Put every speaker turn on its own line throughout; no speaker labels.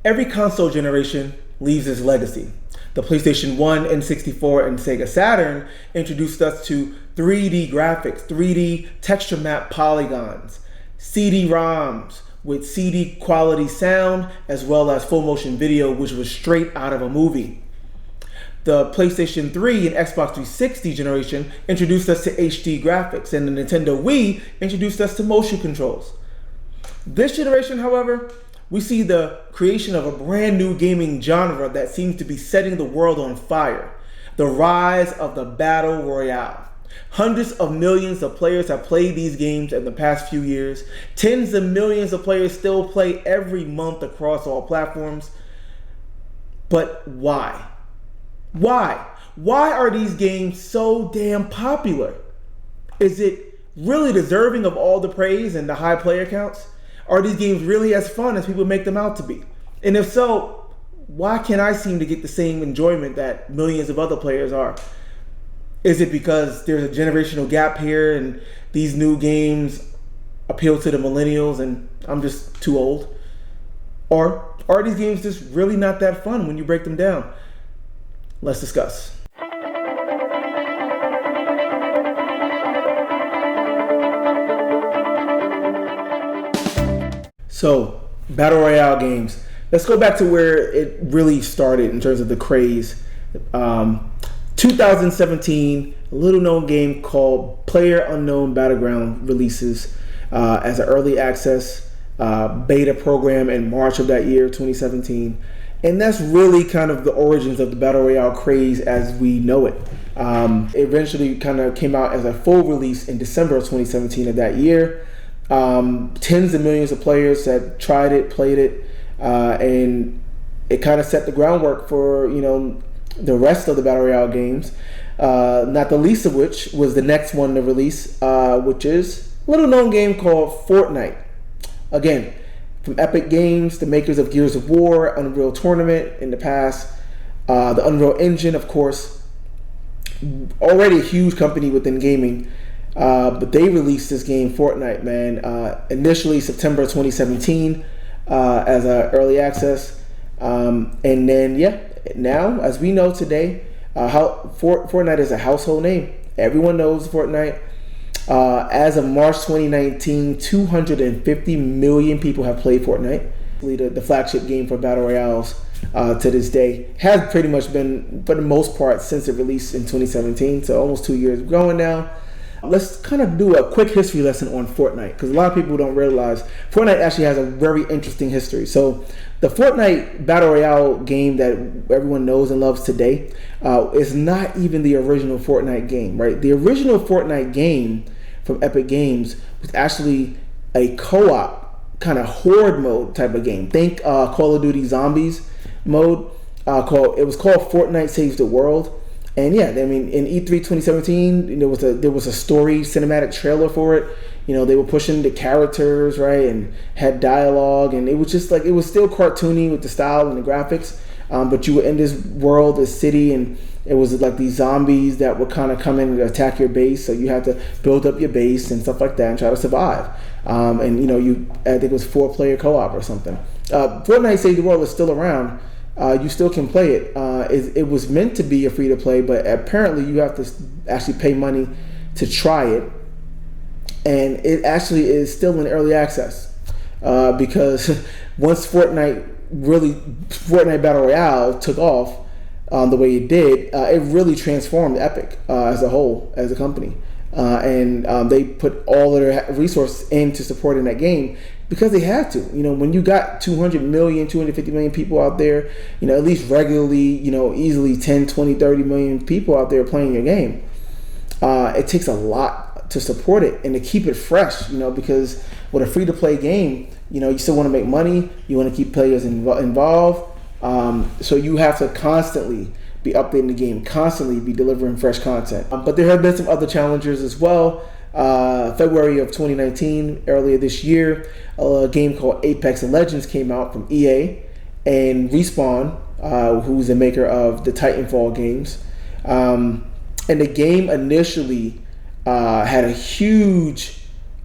Every console generation leaves its legacy. The PlayStation 1, N64, and Sega Saturn introduced us to 3D graphics, 3D texture map polygons, CD-ROMs with CD quality sound, as well as full motion video, which was straight out of a movie. The PlayStation 3 and Xbox 360 generation introduced us to HD graphics, and the Nintendo Wii introduced us to motion controls. This generation, however, we see the creation of a brand new gaming genre that seems to be setting the world on fire. The rise of the Battle Royale. Hundreds of millions of players have played these games in the past few years. Tens of millions of players still play every month across all platforms. But why? Why? Why are these games so damn popular? Is it really deserving of all the praise and the high player counts? Are these games really as fun as people make them out to be? And if so, why can't I seem to get the same enjoyment that millions of other players are? Is it because there's a generational gap here and these new games appeal to the millennials and I'm just too old? Or are these games just really not that fun when you break them down? Let's discuss. So, Battle Royale games. Let's go back to where it really started in terms of the craze. 2017, a little known game called PlayerUnknown Battleground releases as an early access beta program in March of that year, 2017. And that's really kind of the origins of the Battle Royale craze as we know it. It eventually kind of came out as a full release in December of 2017 of that year. Tens of millions of players had tried it, played it, and it kind of set the groundwork for, the rest of the Battle Royale games, not the least of which was the next one to release, which is a little known game called Fortnite. Again, from Epic Games, the makers of Gears of War, Unreal Tournament in the past, the Unreal Engine, of course, already a huge company within gaming, but they released this game, Fortnite, man, initially September 2017 as an early access, and then, now, as we know today, Fortnite is a household name. Everyone knows Fortnite. As of March 2019, 250 million people have played Fortnite. The flagship game for Battle Royales to this day has pretty much been, for the most part, since it released in 2017, so almost 2 years going now. Let's kind of do a quick history lesson on Fortnite, because a lot of people don't realize Fortnite actually has a very interesting history. So the Fortnite Battle Royale game that everyone knows and loves today is not even the original Fortnite game, right? The original Fortnite game from Epic Games was actually a co-op kind of horde mode type of game. Think Call of Duty Zombies mode. It was called Fortnite Saves the World. And in E3 2017, there was a story cinematic trailer for it. They were pushing the characters, right, and had dialogue, and it was just like, it was still cartoony with the style and the graphics, but you were in this world, this city, and it was like these zombies that would kind of come in and attack your base, so you had to build up your base and stuff like that and try to survive. I think it was 4-player co-op or something. Fortnite Save the World is still around. You still can play it. It was meant to be a free-to-play, but apparently you have to actually pay money to try it. And it actually is still in early access because once Fortnite Battle Royale took off the way it did, it really transformed Epic as a whole, as a company. And they put all of their resources into supporting that game because they had to. When you got 200 million, 250 million people out there, at least regularly, easily 10, 20, 30 million people out there playing your game, it takes a lot to support it and to keep it fresh, because with a free-to-play game, you still want to make money, you want to keep players involved, so you have to constantly be updating the game, constantly be delivering fresh content. But there have been some other challengers as well. February of 2019, earlier this year, a game called Apex Legends came out from EA and Respawn, who's the maker of the Titanfall games. And the game initially had a huge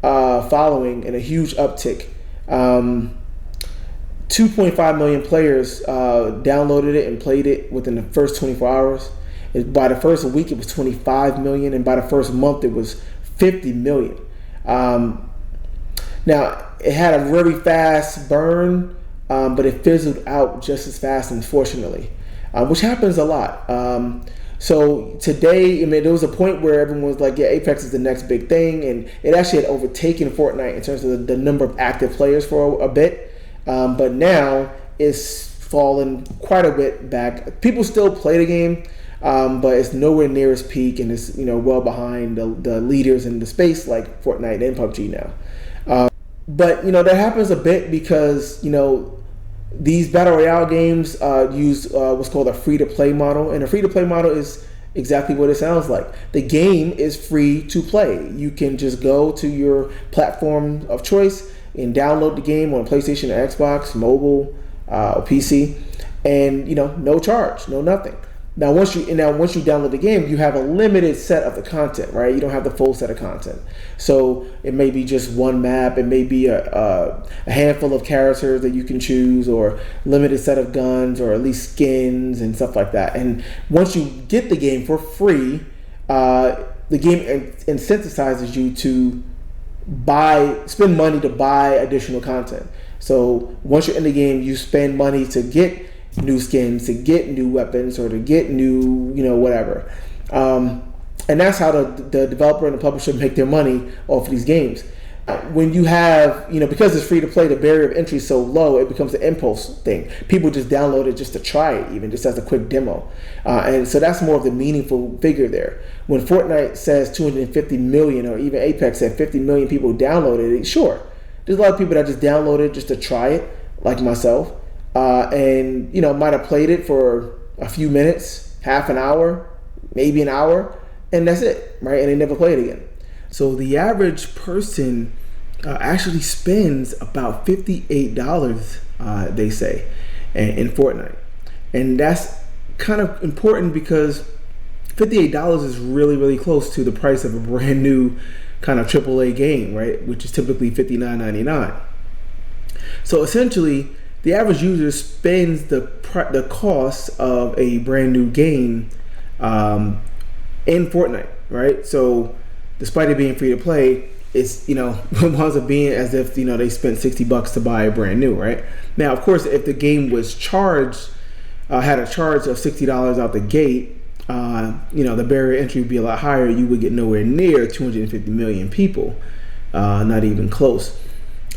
following and a huge uptick. 2.5 million players downloaded it and played it within the first 24 hours. By the first week, it was 25 million, and by the first month, it was 50 million. Now, it had a really fast burn, but it fizzled out just as fast, unfortunately, which happens a lot. So today, I mean, there was a point where everyone was like, yeah, Apex is the next big thing, and it actually had overtaken Fortnite in terms of the number of active players for a bit, but now it's fallen quite a bit back. People still play the game, but it's nowhere near its peak, and it's well behind the leaders in the space like Fortnite and PUBG now. But that happens a bit because these Battle Royale games use what's called a free-to-play model. And a free-to-play model is exactly what it sounds like. The game is free to play. You can just go to your platform of choice and download the game on PlayStation, Xbox, mobile, or PC, and no charge, no nothing. Now once you download the game, you have a limited set of the content, right? You don't have the full set of content. So it may be just one map, it may be a handful of characters that you can choose, or limited set of guns, or at least skins and stuff like that. And once you get the game for free, the game incentivizes you to spend money to buy additional content. So once you're in the game, you spend money to get new skins, to get new weapons, or to get new whatever, and that's how the developer and the publisher make their money off of these games. When you have because it's free to play, the barrier of entry is so low, it becomes an impulse thing. People just download it just to try it, even just as a quick demo, and so that's more of the meaningful figure there. When Fortnite says 250 million, or even Apex said 50 million people downloaded it, sure, there's a lot of people that just download it just to try it, like myself. And might have played it for a few minutes, half an hour, maybe an hour, and that's it, right? And they never play it again. So the average person actually spends about $58, they say, in Fortnite, and that's kind of important because $58 is really, really close to the price of a brand new kind of AAA game, right? Which is typically $59.99. So essentially, the average user spends the cost of a brand new game in Fortnite, right? So despite it being free to play, it's winds up being as if they spent $60 to buy a brand new, right? Now, of course, if the game was had a charge of $60 out the gate, the barrier to entry would be a lot higher. You would get nowhere near 250 million people, not even close.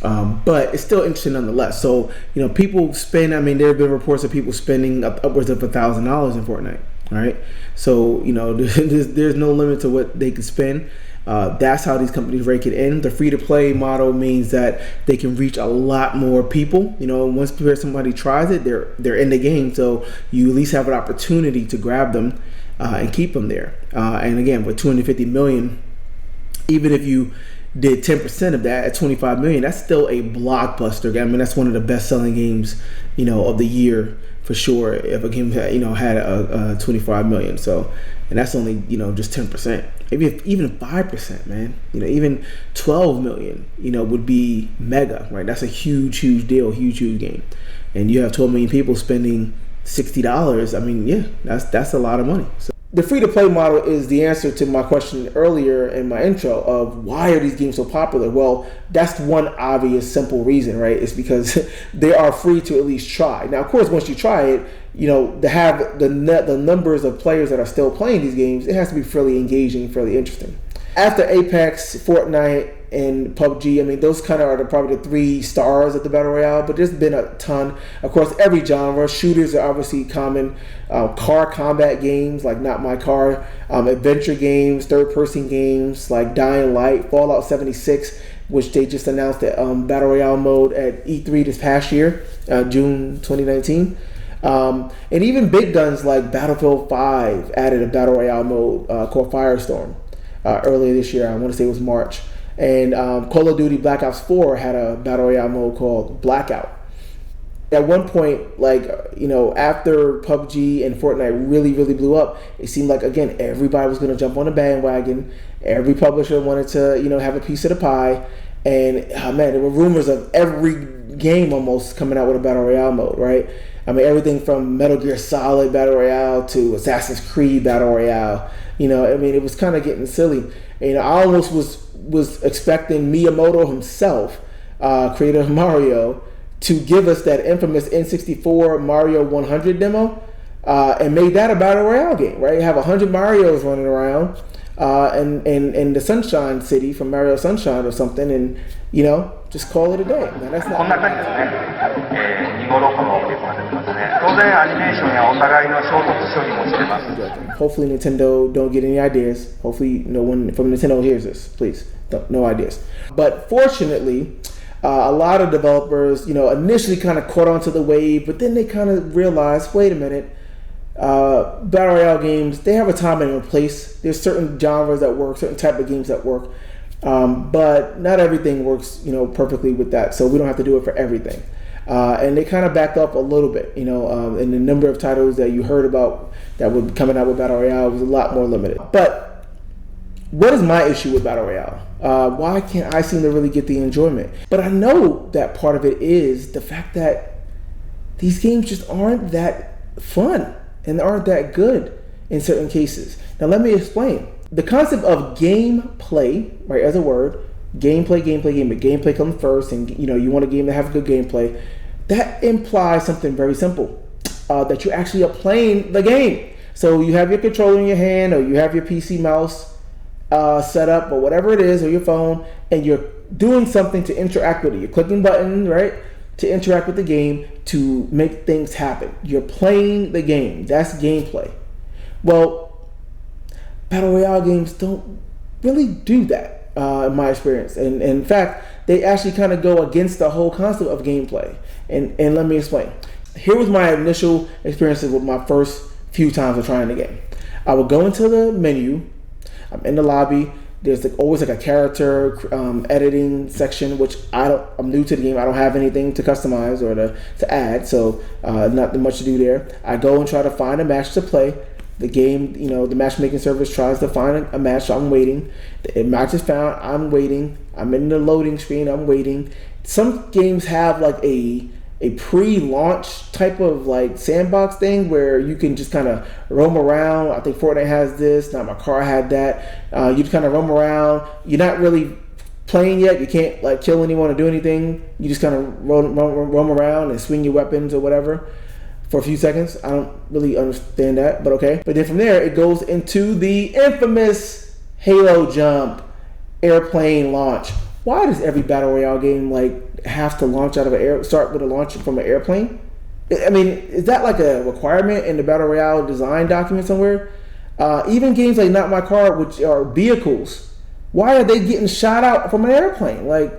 But it's still interesting nonetheless. So, people spend, there have been reports of people spending upwards of $1,000 in Fortnite, right? So, there's no limit to what they can spend. That's how these companies rake it in. The free-to-play model means that they can reach a lot more people. Once somebody tries it, they're in the game. So you at least have an opportunity to grab them and keep them there. And again, with 250 million, even if you did 10% of that at 25 million, that's still a blockbuster. That's one of the best-selling games, of the year for sure. If a game had, had a 25 million, so, and that's only just 10%. Maybe even 5%, man. Even 12 million, would be mega, right? That's a huge deal, huge game. And you have 12 million people spending $60. Yeah, that's a lot of money. So the free-to-play model is the answer to my question earlier in my intro of why are these games so popular? Well, that's one obvious, simple reason, right? It's because they are free to at least try. Now, of course, once you try it, to have the numbers of players that are still playing these games, it has to be fairly engaging, fairly interesting. After Apex, Fortnite, and PUBG, those kind of are probably the three stars of the Battle Royale, but there's been a ton. Of course, every genre. Shooters are obviously common. Car combat games like Not My Car. Adventure games, third-person games like Dying Light, Fallout 76, which they just announced the Battle Royale mode at E3 this past year, June 2019. And even big guns like Battlefield 5 added a Battle Royale mode called Firestorm earlier this year. I want to say it was March. And Call of Duty Black Ops 4 had a Battle Royale mode called Blackout. At one point, after PUBG and Fortnite really blew up, it seemed like, again, everybody was going to jump on the bandwagon. Every publisher wanted to, have a piece of the pie. And, there were rumors of every game almost coming out with a Battle Royale mode, right? I mean, everything from Metal Gear Solid Battle Royale to Assassin's Creed Battle Royale. You know, I mean, it was kind of getting silly. And, you know, I almost was expecting Miyamoto himself, creator of Mario, to give us that infamous N64 Mario 100 demo, and made that a Battle Royale game, right? You have 100 Marios running around, in the Sunshine City from Mario Sunshine or something, and, you know, just call it a day. Now, that's not
こんな感じですね。見頃かも結構なってますね。当然アニメーションやお互いの衝突処理もしてます。
Hopefully Nintendo don't get any ideas. Hopefully no one from Nintendo hears this. Please, no ideas. But fortunately, a lot of developers, you know, initially kind of caught onto the wave, but then they kind of realized, wait a minute, Battle Royale games, they have a time and a place. There's certain genres that work, certain type of games that work, but not everything works, you know, perfectly with that. So we don't have to do it for everything. And they kind of backed up a little bit, you know, and the number of titles that you heard about that were coming out with Battle Royale was a lot more limited. But what is my issue with Battle Royale? Why can't I seem to really get the enjoyment? But I know that part of it is the fact that these games just aren't that fun and aren't that good in certain cases. Now let me explain. The concept of gameplay, right, as a word, gameplay comes first, and you know you want a game to have good gameplay. That implies something very simple, that you actually are playing the game. So you have your controller in your hand, or you have your PC mouse set up, or whatever it is, or your phone, and you're doing something to interact with it. You're clicking buttons, right, to interact with the game to make things happen. You're playing the game. That's gameplay. Well, Battle Royale games don't really do that, in my experience. And in fact, they actually kind of go against the whole concept of gameplay. And let me explain. Here was my initial experiences with my first few times of trying the game. I would go into the menu. I'm in the lobby. There's always a character editing section, which I'm new to the game. I don't have anything to customize or to add, so not much to do there. I go and try to find a match to play. The game, you know, the matchmaking service tries to find a match, so I'm waiting. The match is found, I'm waiting. I'm in the loading screen, I'm waiting. Some games have like a pre-launch type of like sandbox thing where you can just kind of roam around. I think Fortnite has this. Now my car had that. You just kind of roam around. You're not really playing yet. You can't like kill anyone or do anything. You just kind of roam around and swing your weapons or whatever for a few seconds. I don't really understand that, but okay. But then from there, it goes into the infamous Halo jump, airplane launch. Why does every Battle Royale game like have to launch out of start with a launch from an airplane? I mean, is that like a requirement in the Battle Royale design document somewhere? Even games like Not My Car, which are vehicles, why are they getting shot out from an airplane? Like,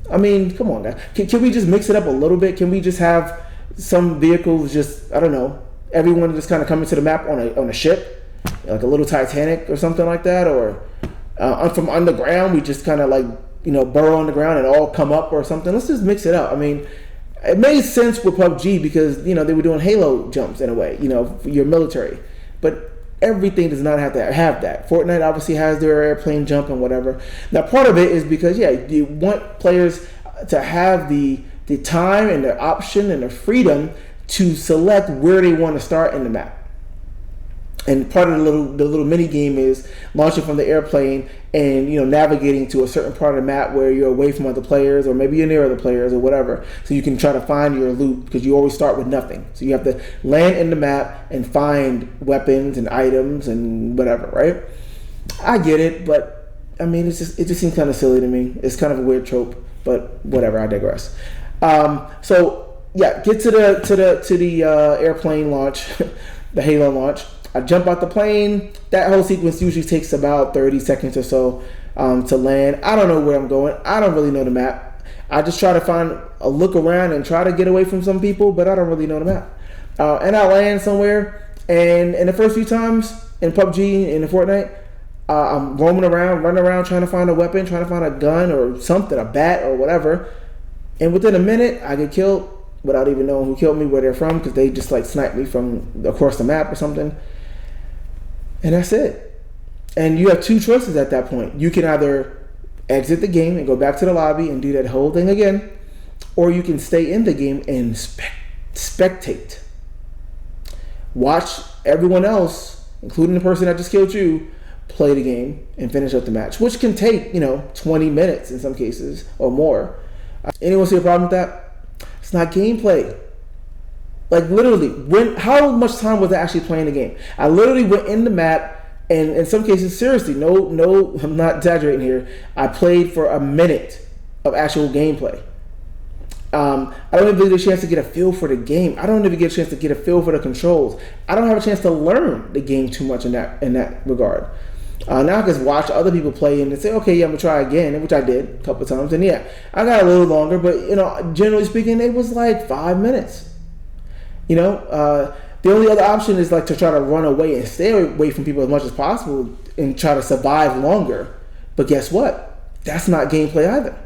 I mean, come on, guys. Can we just mix it up a little bit? Can we just have some vehicles just, I don't know, everyone just kind of coming to the map on a ship, like a little Titanic or something like that, or from underground we just kind of like, you know, burrow on the ground and all come up or something. Let's just mix it up. I mean, it made sense with PUBG because, you know, they were doing Halo jumps in a way, you know, for your military, but everything does not have to have that. Fortnite obviously has their airplane jump and whatever. Now part of it is because, yeah, you want players to have the time and the option and the freedom to select where they want to start in the map. And part of the little mini game is launching from the airplane and, you know, navigating to a certain part of the map where you're away from other players, or maybe you're near other players or whatever, so you can try to find your loot, because you always start with nothing. So you have to land in the map and find weapons and items and whatever, right? I get it, but I mean, it just seems kind of silly to me. It's kind of a weird trope, but whatever. I digress. So yeah, get to the airplane launch, the Halo launch. I jump out the plane. That whole sequence usually takes about 30 seconds or so to land. I don't know where I'm going. I don't really know the map. I just try to find a look around and try to get away from some people, but I don't really know the map. And I land somewhere, and in the first few times in PUBG and in Fortnite, I'm roaming around, running around, trying to find a weapon, trying to find a gun or something, a bat or whatever. And within a minute, I get killed without even knowing who killed me, where they're from, because they just like sniped me from across the map or something. And that's it. And you have two choices at that point. You can either exit the game and go back to the lobby and do that whole thing again, or you can stay in the game and spectate. Watch everyone else, including the person that just killed you, play the game and finish up the match, which can take 20 minutes in some cases or more. Anyone see a problem with that? It's not gameplay. Like literally, how much time was I actually playing the game? I literally went in the map, and in some cases, seriously, no, I'm not exaggerating here. I played for a minute of actual gameplay. I don't even get a chance to get a feel for the game. I don't even get a chance to get a feel for the controls. I don't have a chance to learn the game too much in that regard. Now I can just watch other people play and say, okay, yeah, I'm gonna try again, which I did a couple of times, and yeah, I got a little longer, but generally speaking, it was like 5 minutes. The only other option is like to try to run away and stay away from people as much as possible and try to survive longer. But guess what? That's not gameplay either.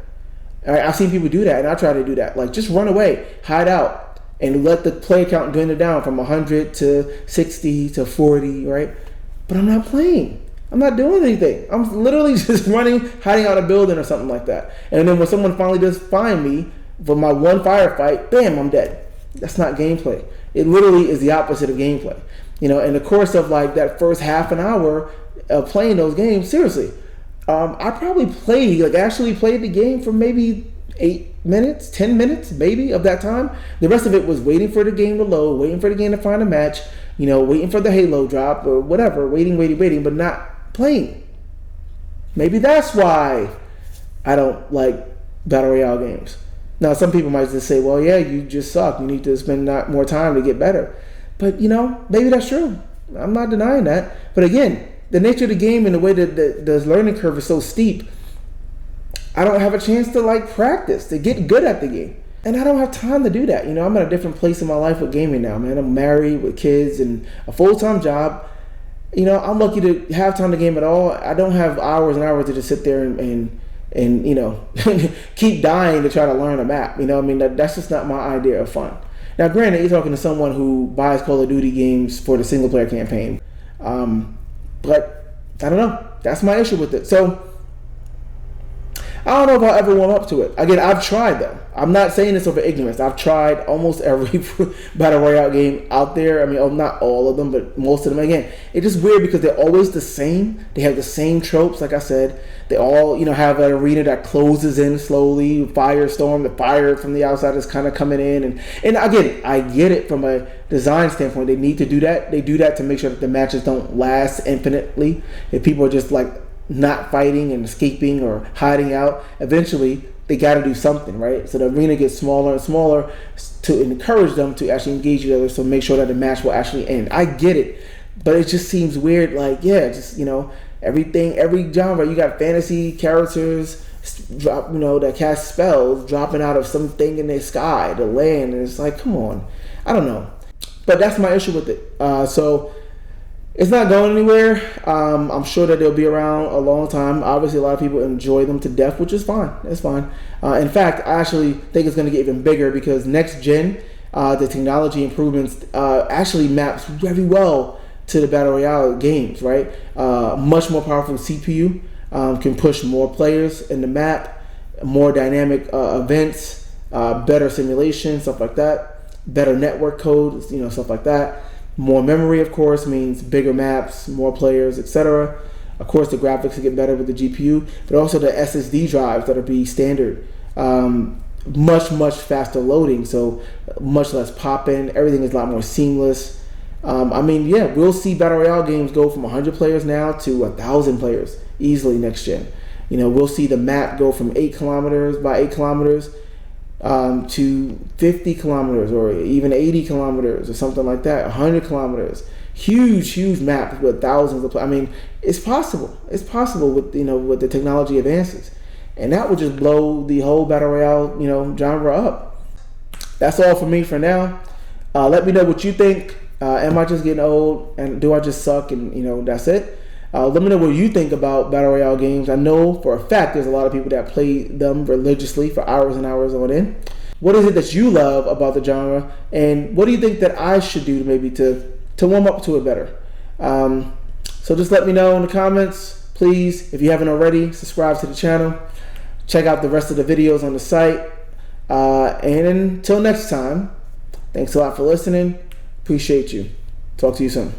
All right, I've seen people do that, and I try to do that. Like, just run away, hide out, and let the player count dwindle down from 100 to 60 to 40, right? But I'm not playing. I'm not doing anything. I'm literally just running, hiding out a building or something like that. And then when someone finally does find me for my one firefight, bam, I'm dead. That's not gameplay. It literally is the opposite of gameplay. In the course of like that first half an hour of playing those games, seriously, I probably actually played the game for maybe 8 minutes, 10 minutes, maybe of that time. The rest of it was waiting for the game to load, waiting for the game to find a match, waiting for the Halo drop or whatever, waiting, but not playing. Maybe that's why I don't like Battle Royale games. Now, some people might just say, well, yeah, you just suck. You need to spend more time to get better. But, maybe that's true. I'm not denying that. But again, the nature of the game and the way that the learning curve is so steep, I don't have a chance to practice, to get good at the game. And I don't have time to do that. I'm at a different place in my life with gaming now, man. I'm married with kids and a full-time job. I'm lucky to have time to game at all. I don't have hours and hours to just sit there and keep dying to try to learn a map. That's just not my idea of fun. Now, granted, you're talking to someone who buys Call of Duty games for the single player campaign. But I don't know. That's my issue with it. So I don't know if I'll ever warm up to it. Again, I've tried though. I'm not saying this over ignorance. I've tried almost every Battle Royale game out there. Not all of them, but most of them. Again, it's just weird because they're always the same. They have the same tropes, like I said. They all, have an arena that closes in slowly, firestorm, the fire from the outside is kind of coming in. And again, I get it from a design standpoint. They need to do that. They do that to make sure that the matches don't last infinitely. If people are just not fighting and escaping or hiding out, eventually they got to do something, right? So the arena gets smaller and smaller to encourage them to actually engage each other, so make sure that the match will actually end. I get it, but it just seems weird. Everything, every genre, you got fantasy characters drop, that cast spells dropping out of something in the sky, the land, and it's come on. I don't know, but that's my issue with it. So it's not going anywhere. I'm sure that they'll be around a long time. Obviously, a lot of people enjoy them to death, which is fine. It's fine. In fact, I actually think it's going to get even bigger because next gen, the technology improvements actually maps very well to the Battle Royale games, right? Much more powerful CPU, can push more players in the map, more dynamic events, better simulation, stuff like that, better network code, stuff like that. More memory, of course, means bigger maps, more players, etc. Of course, the graphics will get better with the GPU, but also the SSD drives that'll be standard. Much faster loading, so much less pop-in. Everything is a lot more seamless. We'll see Battle Royale games go from 100 players now to 1,000 players easily next gen. We'll see the map go from 8 kilometers by 8 kilometers to 50 kilometers or even 80 kilometers or something like that, 100 kilometers. Huge maps with thousands of it's possible. It's possible with with the technology advances. And that would just blow the whole Battle Royale, genre up. That's all for me for now. Let me know what you think. Am I just getting old and do I just suck and that's it? Let me know what you think about Battle Royale games. I know for a fact there's a lot of people that play them religiously for hours and hours on end. What is it that you love about the genre? And what do you think that I should do to warm up to it better? So just let me know in the comments. Please, if you haven't already, subscribe to the channel. Check out the rest of the videos on the site. And until next time, thanks a lot for listening. Appreciate you. Talk to you soon.